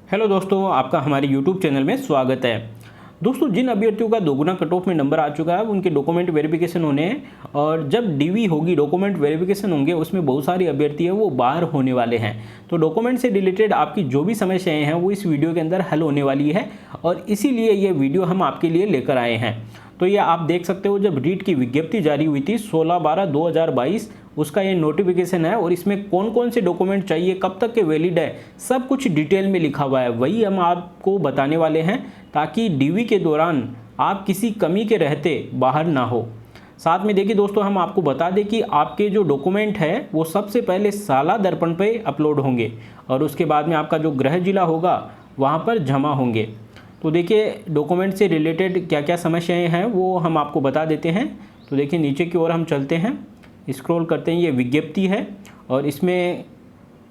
Hello दोस्तों, आपका हमारे YouTube चैनल में स्वागत है। दोस्तों, जिन अभ्यर्थियों का दोगुना कट ऑफ में नंबर आ चुका है उनके डॉक्यूमेंट वेरिफिकेशन होने हैं और जब डीवी होगी, डॉक्यूमेंट वेरिफिकेशन होंगे, उसमें बहुत सारी अभ्यर्थी है वो बाहर होने वाले हैं। तो डॉक्यूमेंट से रिलेटेड आपकी जो भी समस्याएं हैं वो इस वीडियो के अंदर हल होने वाली है और इसीलिए ये वीडियो हम आपके लिए लेकर आए हैं। तो ये आप देख सकते हो, जब रीट की विज्ञप्ति जारी हुई थी 16/12/2022, उसका ये नोटिफिकेशन है और इसमें कौन कौन से डॉक्यूमेंट चाहिए, कब तक के वैलिड है, सब कुछ डिटेल में लिखा हुआ है। वही हम आपको बताने वाले हैं ताकि डीवी के दौरान आप किसी कमी के रहते बाहर ना हो। साथ में देखिए दोस्तों, हम आपको बता दें कि आपके जो डॉक्यूमेंट है वो सबसे पहले साला दर्पण पे अपलोड होंगे और उसके बाद में आपका जो गृह जिला होगा वहाँ पर जमा होंगे। तो देखिए, डॉक्यूमेंट से रिलेटेड क्या क्या समस्याएं हैं वो हम आपको बता देते हैं। तो देखिए, नीचे की ओर हम चलते हैं, स्क्रॉल करते हैं, ये विज्ञप्ति है और इसमें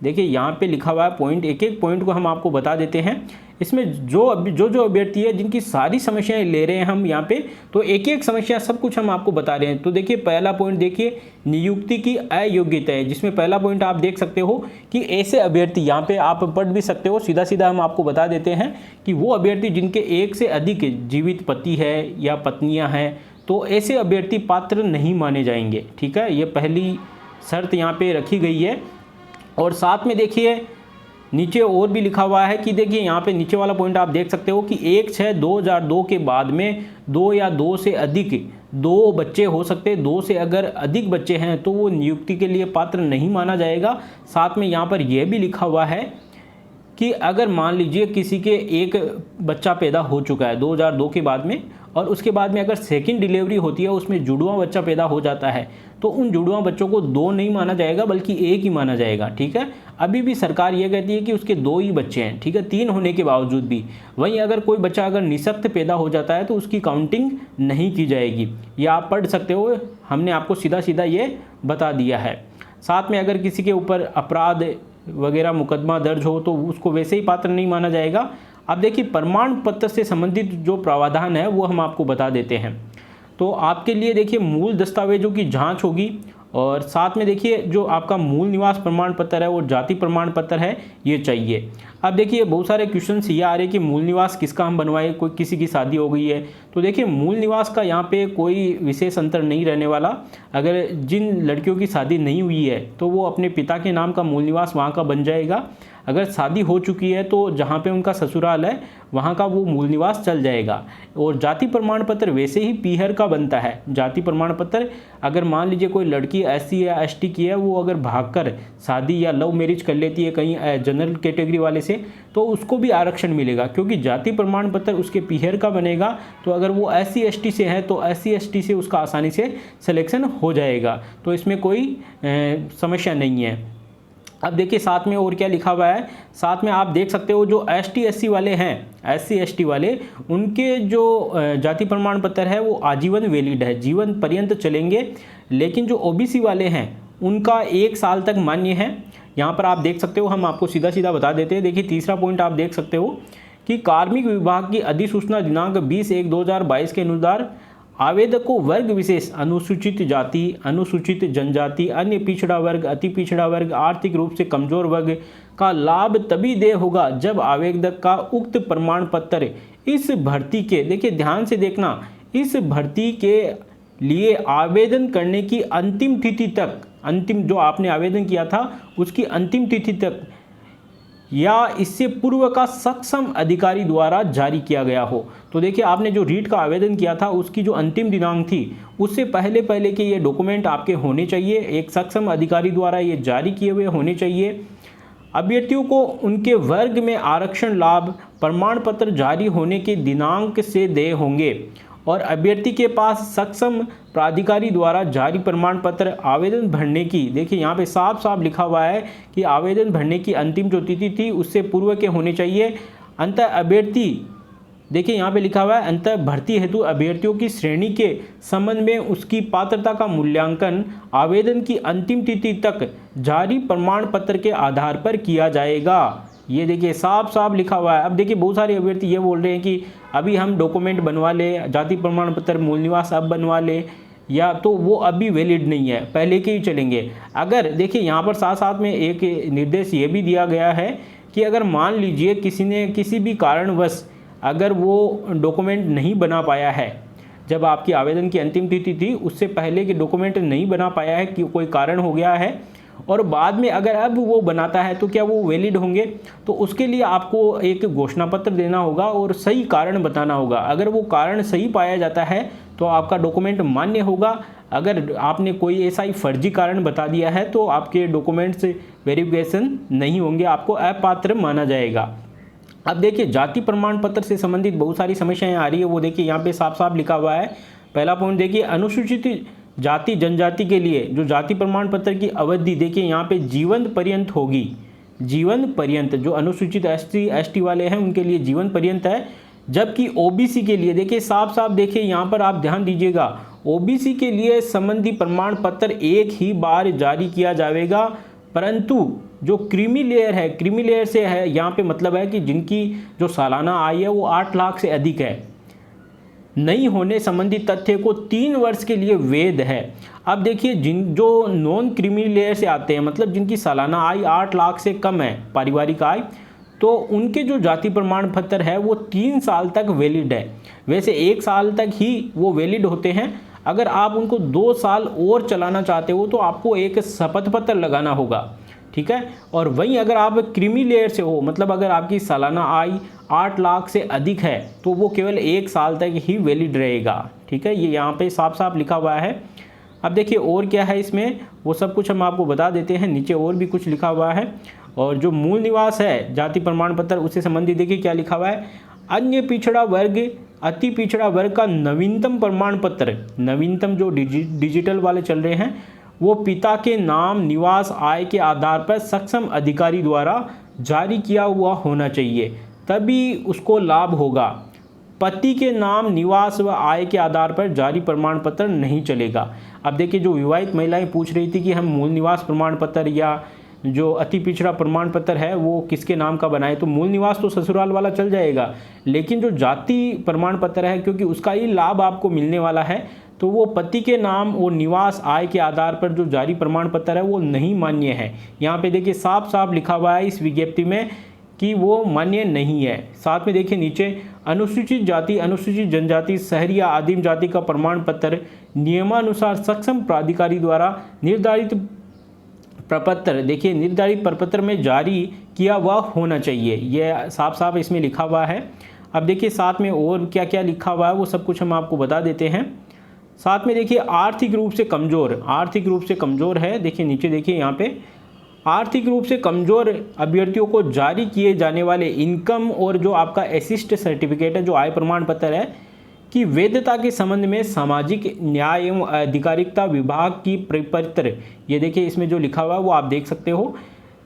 देखिए यहाँ पे लिखा हुआ है पॉइंट, एक एक पॉइंट को हम आपको बता देते हैं। इसमें जो अभ्यर्थी है जिनकी सारी समस्याएं ले रहे हैं हम यहाँ पे, तो एक एक समस्या सब कुछ हम आपको बता रहे हैं। तो देखिए, पहला पॉइंट देखिए, नियुक्ति की अयोग्यता है, जिसमें पहला पॉइंट आप देख सकते हो कि ऐसे अभ्यर्थी, यहाँ पे आप पढ़ भी सकते हो, सीधा सीधा हम आपको बता देते हैं कि वो अभ्यर्थी जिनके एक से अधिक जीवित पति है या पत्नियाँ हैं, तो ऐसे अभ्यर्थी पात्र नहीं माने जाएंगे। ठीक है, ये पहली शर्त यहाँ पे रखी गई है। और साथ में देखिए नीचे और भी लिखा हुआ है कि देखिए यहाँ पे नीचे वाला पॉइंट आप देख सकते हो कि 1/6/2002 के बाद में 2 या 2 से अधिक 2 बच्चे हो सकते हैं। 2 से अगर अधिक बच्चे हैं तो वो नियुक्ति के लिए पात्र नहीं माना जाएगा। साथ में यहाँ पर यह भी लिखा हुआ है कि अगर मान लीजिए किसी के एक बच्चा पैदा हो चुका है 2002 के बाद में और उसके बाद में अगर सेकंड डिलीवरी होती है, उसमें जुड़वां बच्चा पैदा हो जाता है, तो उन जुड़वां बच्चों को 2 नहीं माना जाएगा बल्कि 1 ही माना जाएगा। ठीक है, अभी भी सरकार ये कहती है कि उसके 2 ही बच्चे हैं। ठीक है, 3 होने के बावजूद भी। वहीं अगर कोई बच्चा अगर निःशक्त पैदा हो जाता है तो उसकी काउंटिंग नहीं की जाएगी। ये आप पढ़ सकते हो, हमने आपको सीधा सीधा ये बता दिया है। साथ में अगर किसी के ऊपर अपराध वगैरह मुकदमा दर्ज हो तो उसको वैसे ही पात्र नहीं माना जाएगा। अब देखिए, प्रमाण पत्र से संबंधित जो प्रावधान है वो हम आपको बता देते हैं। तो आपके लिए देखिए मूल दस्तावेजों की जांच होगी और साथ में देखिए जो आपका मूल निवास प्रमाण पत्र है वो जाति प्रमाण पत्र है, ये चाहिए। अब देखिए बहुत सारे क्वेश्चंस ये आ रहे हैं कि मूल निवास किसका हम बनवाएं, कोई किसी की शादी हो गई है तो देखिए मूल निवास का यहाँ पे कोई विशेष अंतर नहीं रहने वाला। अगर जिन लड़कियों की शादी नहीं हुई है तो वो अपने पिता के नाम का मूल निवास वहाँ का बन जाएगा। अगर शादी हो चुकी है तो जहाँ पे उनका ससुराल है वहाँ का वो मूल निवास चल जाएगा। और जाति प्रमाण पत्र वैसे ही पीहर का बनता है। जाति प्रमाण पत्र अगर मान लीजिए कोई लड़की SC या ST की है, वो अगर भागकर शादी या लव मैरिज कर लेती है कहीं जनरल कैटेगरी वाले से, तो उसको भी आरक्षण मिलेगा क्योंकि जाति प्रमाण पत्र उसके पीहर का बनेगा। तो अगर वो SC ST से है तो SC ST से उसका आसानी से सिलेक्शन हो जाएगा। तो इसमें कोई समस्या नहीं है। अब देखिए साथ में और क्या लिखा हुआ है, साथ में आप देख सकते हो जो ST SC वाले हैं, SC ST वाले, उनके जो जाति प्रमाण पत्र है वो आजीवन वैलिड है, जीवन पर्यंत चलेंगे। लेकिन जो OBC वाले हैं उनका 1 साल तक मान्य है। यहाँ पर आप देख सकते हो, हम आपको सीधा सीधा बता देते हैं। देखिए तीसरा पॉइंट आप देख सकते हो कि कार्मिक विभाग की अधिसूचना दिनांक 20/1/2022 के अनुसार आवेदक को वर्ग विशेष, अनुसूचित जाति, अनुसूचित जनजाति, अन्य पिछड़ा वर्ग, अति पिछड़ा वर्ग, आर्थिक रूप से कमजोर वर्ग का लाभ तभी देय होगा जब आवेदक का उक्त प्रमाण पत्र इस भर्ती के, देखिए ध्यान से देखना, इस भर्ती के लिए आवेदन करने की अंतिम तिथि तक, अंतिम जो आपने आवेदन किया था उसकी अंतिम तिथि तक या इससे पूर्व का सक्षम अधिकारी द्वारा जारी किया गया हो। तो देखिए आपने जो रीट का आवेदन किया था उसकी जो अंतिम दिनांक थी उससे पहले पहले के ये डॉक्यूमेंट आपके होने चाहिए, एक सक्षम अधिकारी द्वारा ये जारी किए हुए होने चाहिए। अभ्यर्थियों को उनके वर्ग में आरक्षण लाभ प्रमाण पत्र जारी होने के दिनांक से देय होंगे और अभ्यर्थी के पास सक्षम प्राधिकारी द्वारा जारी प्रमाण पत्र आवेदन भरने की, देखिए यहाँ पे साफ साफ लिखा हुआ है कि आवेदन भरने की अंतिम जो तिथि थी उससे पूर्व के होने चाहिए। अंत अभ्यर्थी, देखिए यहाँ पे लिखा हुआ है, अंत भर्ती हेतु अभ्यर्थियों की श्रेणी के संबंध में उसकी पात्रता का मूल्यांकन आवेदन की अंतिम तिथि तक जारी प्रमाण पत्र के आधार पर किया जाएगा। ये देखिए साफ साफ लिखा हुआ है। अब देखिए बहुत सारे अभ्यर्थी ये बोल रहे हैं कि अभी हम डॉक्यूमेंट बनवा ले, जाति प्रमाण पत्र मूल निवास अब बनवा ले, या तो वो अभी वैलिड नहीं है, पहले के ही चलेंगे। अगर देखिए यहाँ पर साथ साथ में एक निर्देश ये भी दिया गया है कि अगर मान लीजिए किसी ने किसी भी कारणवश अगर वो डॉक्यूमेंट नहीं बना पाया है, जब आपकी आवेदन की अंतिम तिथि थी उससे पहले के डॉक्यूमेंट नहीं बना पाया है कि कोई कारण हो गया है और बाद में अगर अब वो बनाता है तो क्या वो वैलिड होंगे? तो उसके लिए आपको एक घोषणा पत्र देना होगा और सही कारण बताना होगा। अगर वो कारण सही पाया जाता है तो आपका डॉक्यूमेंट मान्य होगा। अगर आपने कोई ऐसा ही फर्जी कारण बता दिया है तो आपके डॉक्यूमेंट्स वेरिफिकेशन नहीं होंगे, आपको अपात्र माना जाएगा। अब देखिए जाति प्रमाण पत्र से संबंधित बहुत सारी समस्याएं आ रही है, वो देखिए यहाँ पे साफ साफ लिखा हुआ है। पहला पॉइंट देखिए, अनुसूचित जाति जनजाति के लिए जो जाति प्रमाण पत्र की अवधि देखिए यहाँ पे जीवन पर्यंत होगी। जीवन पर्यंत, जो अनुसूचित एसटी वाले हैं उनके लिए जीवन पर्यंत है, जबकि ओबीसी के लिए देखिए साफ साफ देखिए यहाँ पर आप ध्यान दीजिएगा, ओबीसी के लिए संबंधी प्रमाण पत्र एक ही बार जारी किया जाएगा, परंतु जो क्रीमी लेयर है, क्रीमी लेयर से है यहाँ पे मतलब है कि जिनकी जो सालाना आय है वो 8 लाख से अधिक है, नहीं होने संबंधी तथ्य को 3 वर्ष के लिए वैध है। अब देखिए जो नॉन क्रीमी लेयर से आते हैं, मतलब जिनकी सालाना आय 8 लाख से कम है पारिवारिक आय, तो उनके जो जाति प्रमाण पत्र है वो 3 साल तक वैलिड है। वैसे 1 साल तक ही वो वैलिड होते हैं। अगर आप उनको 2 साल और चलाना चाहते हो तो आपको एक शपथ पत्र लगाना होगा, ठीक है। और वहीं अगर आप क्रीमी लेयर से हो, मतलब अगर आपकी सालाना आय 8 लाख से अधिक है तो वो केवल 1 साल तक ही वैलिड रहेगा, ठीक है। ये यहाँ पे साफ साफ लिखा हुआ है। अब देखिए और क्या है इसमें, वो सब कुछ हम आपको बता देते हैं। नीचे और भी कुछ लिखा हुआ है। और जो मूल निवास है जाति प्रमाण पत्र उससे संबंधित देखिए क्या लिखा हुआ है, अन्य पिछड़ा वर्ग, अति पिछड़ा वर्ग का नवीनतम प्रमाण पत्र, नवीनतम जो डिजिटल वाले चल रहे हैं, वो पिता के नाम, निवास, आय के आधार पर सक्षम अधिकारी द्वारा जारी किया हुआ होना चाहिए, तभी उसको लाभ होगा। पति के नाम, निवास व आय के आधार पर जारी प्रमाण पत्र नहीं चलेगा। अब देखिए जो विवाहित महिलाएं पूछ रही थी कि हम मूल निवास प्रमाण पत्र या जो अति पिछड़ा प्रमाण पत्र है वो किसके नाम का बनाए, तो मूल निवास तो ससुराल वाला चल जाएगा, लेकिन जो जाति प्रमाण पत्र है क्योंकि उसका ही लाभ आपको मिलने वाला है, तो वो पति के नाम और निवास, आय के आधार पर जो जारी प्रमाण पत्र है वो नहीं मान्य है। यहाँ पे देखिए साफ साफ लिखा हुआ है इस विज्ञप्ति में कि वो मान्य नहीं है। साथ में देखिए नीचे, अनुसूचित जाति, अनुसूचित जनजाति, शहरी या आदिम जाति का प्रमाण पत्र नियमानुसार सक्षम प्राधिकारी द्वारा निर्धारित प्रपत्र, देखिए निर्धारित प्रपत्र में जारी किया हुआ होना चाहिए। यह साफ साफ इसमें लिखा हुआ है। अब देखिए साथ में और क्या क्या लिखा हुआ है वो सब कुछ हम आपको बता देते हैं। साथ में देखिए आर्थिक रूप से कमज़ोर, आर्थिक रूप से कमज़ोर है, देखिए नीचे देखिए यहाँ पे, आर्थिक रूप से कमज़ोर अभ्यर्थियों को जारी किए जाने वाले इनकम और जो आपका असिस्ट सर्टिफिकेट है, जो आय प्रमाण पत्र है, की वैधता के संबंध में सामाजिक न्याय एवं अधिकारिता विभाग की प्रपत्र, ये देखिए इसमें जो लिखा हुआ है वो आप देख सकते हो।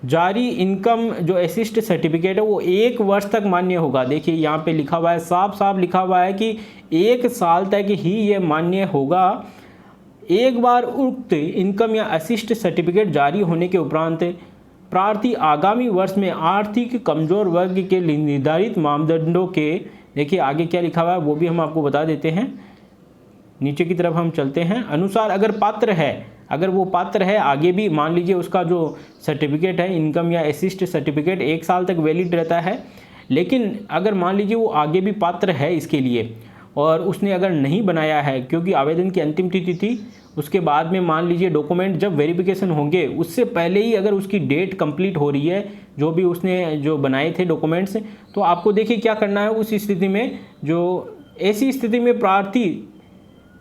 जारी इनकम जो असिस्ट सर्टिफिकेट है वो 1 वर्ष तक मान्य होगा। देखिए यहाँ पे लिखा हुआ है, साफ साफ लिखा हुआ है कि 1 साल तक ही ये मान्य होगा। एक बार उक्त इनकम या असिस्ट सर्टिफिकेट जारी होने के उपरांत प्रार्थी आगामी वर्ष में आर्थिक कमजोर वर्ग के लिए निर्धारित मापदंडों के, देखिए आगे क्या लिखा हुआ है वो भी हम आपको बता देते हैं, नीचे की तरफ हम चलते हैं, अनुसार अगर पात्र है, अगर वो पात्र है, आगे भी मान लीजिए उसका जो सर्टिफिकेट है इनकम या असिस्ट सर्टिफिकेट 1 साल तक वैलिड रहता है, लेकिन अगर मान लीजिए वो आगे भी पात्र है इसके लिए और उसने अगर नहीं बनाया है क्योंकि आवेदन की अंतिम तिथि थी, उसके बाद में मान लीजिए डॉक्यूमेंट जब वेरिफिकेशन होंगे उससे पहले ही अगर उसकी डेट कंप्लीट हो रही है, जो भी उसने जो बनाए थे डॉक्यूमेंट्स, तो आपको देखिए क्या करना है उस स्थिति में, जो ऐसी स्थिति में प्रार्थी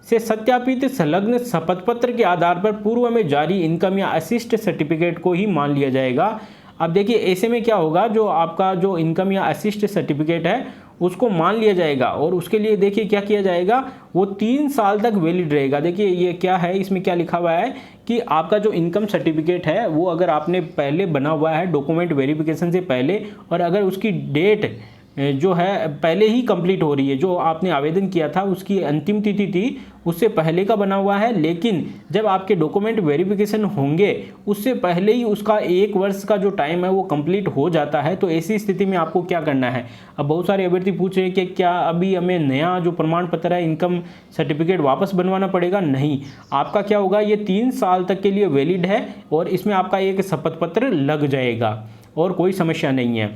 से सत्यापित संलग्न शपथ पत्र के आधार पर पूर्व में जारी इनकम या असिस्ट सर्टिफिकेट को ही मान लिया जाएगा। अब देखिए ऐसे में क्या होगा, जो आपका जो इनकम या असिस्ट सर्टिफिकेट है उसको मान लिया जाएगा और उसके लिए देखिए क्या किया जाएगा, वो 3 साल तक वैलिड रहेगा। देखिए ये क्या है, इसमें क्या लिखा हुआ है कि आपका जो इनकम सर्टिफिकेट है वो अगर आपने पहले बना हुआ है डॉक्यूमेंट वेरिफिकेशन से पहले, और अगर उसकी डेट जो है पहले ही कंप्लीट हो रही है, जो आपने आवेदन किया था उसकी अंतिम तिथि थी उससे पहले का बना हुआ है, लेकिन जब आपके डॉक्यूमेंट वेरिफिकेशन होंगे उससे पहले ही उसका 1 वर्ष का जो टाइम है वो कंप्लीट हो जाता है, तो ऐसी स्थिति में आपको क्या करना है। अब बहुत सारे अभ्यर्थी पूछ रहे हैं कि क्या अभी हमें नया जो प्रमाण पत्र है इनकम सर्टिफिकेट वापस बनवाना पड़ेगा? नहीं, आपका क्या होगा, ये 3 साल तक के लिए वैलिड है और इसमें आपका एक शपथ पत्र लग जाएगा। और कोई समस्या नहीं है।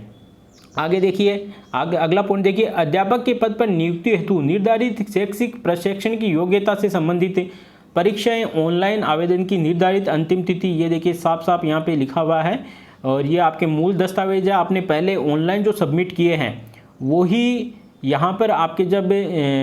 आगे देखिए, आगे अगला पॉइंट देखिए, अध्यापक के पद पर नियुक्ति हेतु निर्धारित शैक्षिक प्रशिक्षण की योग्यता से संबंधित परीक्षाएं ऑनलाइन आवेदन की निर्धारित अंतिम तिथि, ये देखिए साफ साफ यहाँ पे लिखा हुआ है। और ये आपके मूल दस्तावेज है, आपने पहले ऑनलाइन जो सबमिट किए हैं वो ही यहाँ पर आपके जब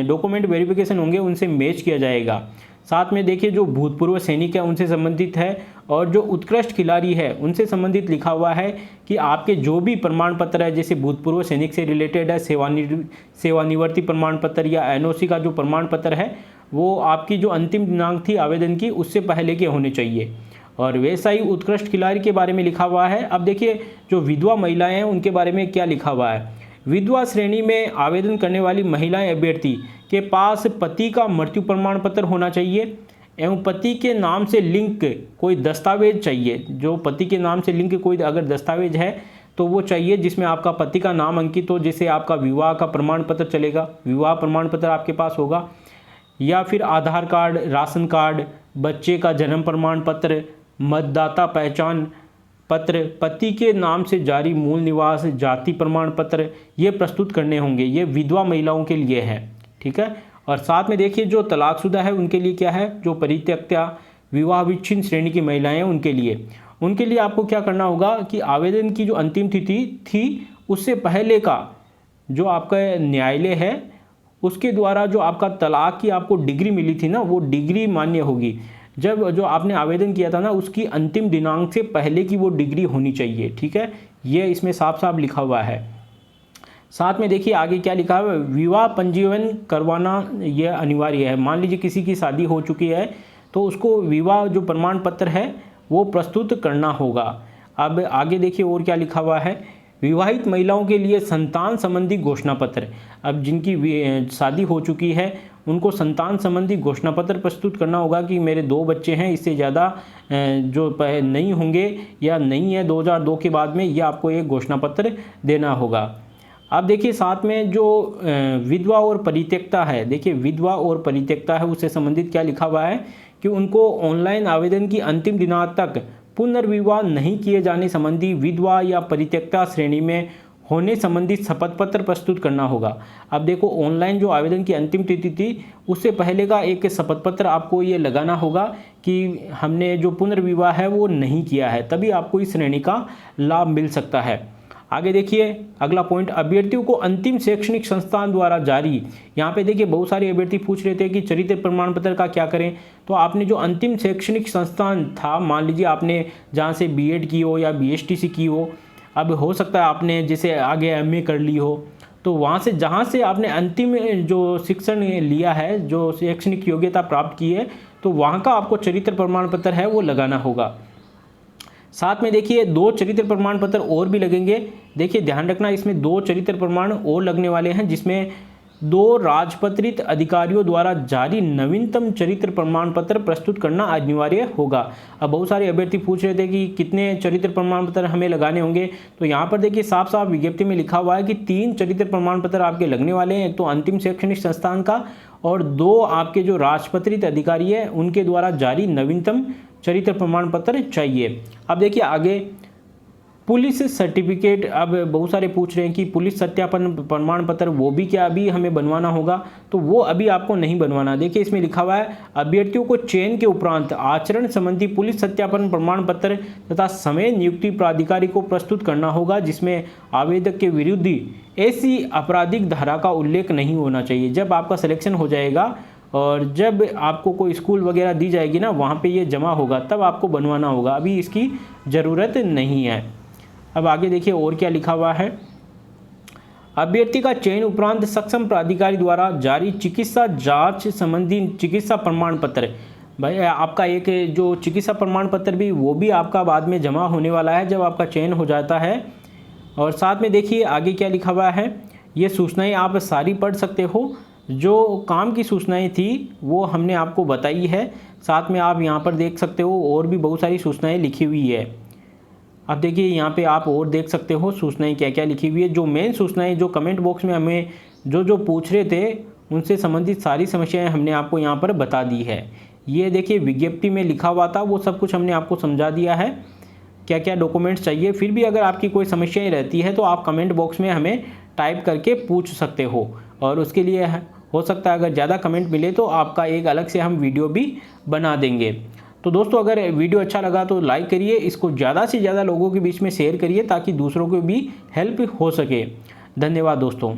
डॉक्यूमेंट वेरिफिकेशन होंगे उनसे मैच किया जाएगा। साथ में देखिए जो भूतपूर्व सैनिक है उनसे संबंधित है, और जो उत्कृष्ट खिलाड़ी है उनसे संबंधित लिखा हुआ है कि आपके जो भी प्रमाण पत्र है, जैसे भूतपूर्व सैनिक से रिलेटेड है, सेवानिवृत्ति प्रमाण पत्र या एनओसी का जो प्रमाण पत्र है, वो आपकी जो अंतिम दिनांक थी आवेदन की उससे पहले के होने चाहिए। और वैसा ही उत्कृष्ट खिलाड़ी के बारे में लिखा हुआ है। अब देखिए जो विधवा महिलाएं हैं उनके बारे में क्या लिखा हुआ है। विधवा श्रेणी में आवेदन करने वाली महिलाएं अभ्यर्थी के पास पति का मृत्यु प्रमाण पत्र होना चाहिए एवं पति के नाम से लिंक कोई दस्तावेज चाहिए। जो पति के नाम से लिंक कोई अगर दस्तावेज है तो वो चाहिए, जिसमें आपका पति का नाम अंकित हो, जिससे आपका विवाह का प्रमाण पत्र चलेगा, विवाह प्रमाण पत्र आपके पास होगा, या फिर आधार कार्ड, राशन कार्ड, बच्चे का जन्म प्रमाण पत्र, मतदाता पहचान पत्र, पति के नाम से जारी मूल निवास, जाति प्रमाण पत्र, ये प्रस्तुत करने होंगे। ये विधवा महिलाओं के लिए है, ठीक है। और साथ में देखिए जो तलाकशुदा है उनके लिए क्या है, जो परित्यक्ता विवाह विच्छिन्न श्रेणी की महिलाएं हैं उनके लिए आपको क्या करना होगा कि आवेदन की जो अंतिम तिथि थी उससे पहले का जो आपका न्यायालय है उसके द्वारा जो आपका तलाक की आपको डिग्री मिली थी ना, वो डिग्री मान्य होगी। जब जो आपने आवेदन किया था ना उसकी अंतिम दिनांक से पहले की वो डिग्री होनी चाहिए, ठीक है। ये इसमें साफ साफ लिखा हुआ है। साथ में देखिए आगे क्या लिखा है, विवाह पंजीयन करवाना यह अनिवार्य है। मान लीजिए किसी की शादी हो चुकी है तो उसको विवाह जो प्रमाण पत्र है वो प्रस्तुत करना होगा। अब आगे देखिए और क्या लिखा हुआ है, विवाहित महिलाओं के लिए संतान संबंधी घोषणा पत्र। अब जिनकी शादी हो चुकी है उनको संतान संबंधी घोषणा पत्र प्रस्तुत करना होगा कि मेरे 2 बच्चे हैं, इससे ज़्यादा जो नहीं होंगे या नहीं है 2002 के बाद में, यह आपको एक घोषणा पत्र देना होगा। अब देखिए साथ में जो विधवा और परित्यक्ता है, देखिए विधवा और परित्यक्ता है उससे संबंधित क्या लिखा हुआ है कि उनको ऑनलाइन आवेदन की अंतिम दिनांक तक पुनर्विवाह नहीं किए जाने संबंधी विधवा या परित्यक्ता श्रेणी में होने संबंधी शपथ पत्र प्रस्तुत करना होगा। अब देखो ऑनलाइन जो आवेदन की अंतिम तिथि थी उससे पहले का एक शपथ पत्र आपको ये लगाना होगा कि हमने जो पुनर्विवाह है वो नहीं किया है, तभी आपको इस श्रेणी का लाभ मिल सकता है। आगे देखिए अगला पॉइंट, अभ्यर्थियों को अंतिम शैक्षणिक संस्थान द्वारा जारी। यहाँ पे देखिए बहुत सारे अभ्यर्थी पूछ रहे थे कि चरित्र प्रमाण पत्र का क्या करें। तो आपने जो अंतिम शैक्षणिक संस्थान था, मान लीजिए आपने जहाँ से बीएड की हो या बीएसटीसी की हो, अब हो सकता है आपने जैसे आगे एमए कर ली हो, तो वहाँ से जहाँ से आपने अंतिम जो शिक्षण लिया है, जो शैक्षणिक योग्यता प्राप्त की है, तो वहाँ का आपको चरित्र प्रमाण पत्र है वो लगाना होगा। साथ में देखिए 2 चरित्र प्रमाण पत्र और भी लगेंगे। देखिए ध्यान रखना इसमें 2 चरित्र प्रमाण और लगने वाले हैं, जिसमें 2 राजपत्रित अधिकारियों द्वारा जारी नवीनतम चरित्र प्रमाण पत्र प्रस्तुत करना अनिवार्य होगा। अब बहुत सारे अभ्यर्थी पूछ रहे थे कि कितने चरित्र प्रमाण पत्र हमें लगाने होंगे, तो यहाँ पर देखिए साफ साफ विज्ञप्ति में लिखा हुआ है कि 3 चरित्र प्रमाण पत्र आपके लगने वाले हैं। एक तो अंतिम शैक्षणिक संस्थान का और 2 आपके जो राजपत्रित अधिकारी है उनके द्वारा जारी नवीनतम चरित्र प्रमाण पत्र चाहिए। अब देखिए आगे पुलिस सर्टिफिकेट। अब बहुत सारे पूछ रहे हैं कि पुलिस सत्यापन प्रमाण पत्र वो भी क्या अभी हमें बनवाना होगा, तो वो अभी आपको नहीं बनवाना। देखिए इसमें लिखा हुआ है, अभ्यर्थियों को चयन के उपरांत आचरण संबंधी पुलिस सत्यापन प्रमाण पत्र तथा समय नियुक्ति प्राधिकारी को प्रस्तुत करना होगा, जिसमें आवेदक के विरुद्ध ऐसी आपराधिक धारा का उल्लेख नहीं होना चाहिए। जब आपका सिलेक्शन हो जाएगा और जब आपको कोई स्कूल वगैरह दी जाएगी ना, वहाँ पे ये जमा होगा, तब आपको बनवाना होगा, अभी इसकी ज़रूरत नहीं है। अब आगे देखिए और क्या लिखा हुआ है, अभ्यर्थी का चयन उपरांत सक्षम प्राधिकारी द्वारा जारी चिकित्सा जांच संबंधी चिकित्सा प्रमाण पत्र। भाई आपका एक जो चिकित्सा प्रमाण पत्र भी वो भी आपका बाद में जमा होने वाला है जब आपका चयन हो जाता है। और साथ में देखिए आगे क्या लिखा हुआ है, ये सूचनाएँ आप सारी पढ़ सकते हो। जो काम की सूचनाएं थी वो हमने आपको बताई है, साथ में आप यहाँ पर देख सकते हो और भी बहुत सारी सूचनाएं लिखी हुई है। अब देखिए यहाँ पे आप और देख सकते हो सूचनाएं क्या क्या लिखी हुई है। जो मेन सूचनाएं जो कमेंट बॉक्स में हमें जो पूछ रहे थे उनसे संबंधित सारी समस्याएं हमने आपको यहाँ पर बता दी है। ये देखिए विज्ञप्ति में लिखा हुआ था वो सब कुछ हमने आपको समझा दिया है। क्या क्या डॉक्यूमेंट्स चाहिए। फिर भी अगर आपकी कोई समस्याएं रहती है तो आप कमेंट बॉक्स में हमें टाइप करके पूछ सकते हो, और उसके लिए हो सकता है अगर ज़्यादा कमेंट मिले तो आपका एक अलग से हम वीडियो भी बना देंगे। तो दोस्तों अगर वीडियो अच्छा लगा तो लाइक करिए, इसको ज़्यादा से ज़्यादा लोगों के बीच में शेयर करिए ताकि दूसरों को भी हेल्प हो सके। धन्यवाद दोस्तों।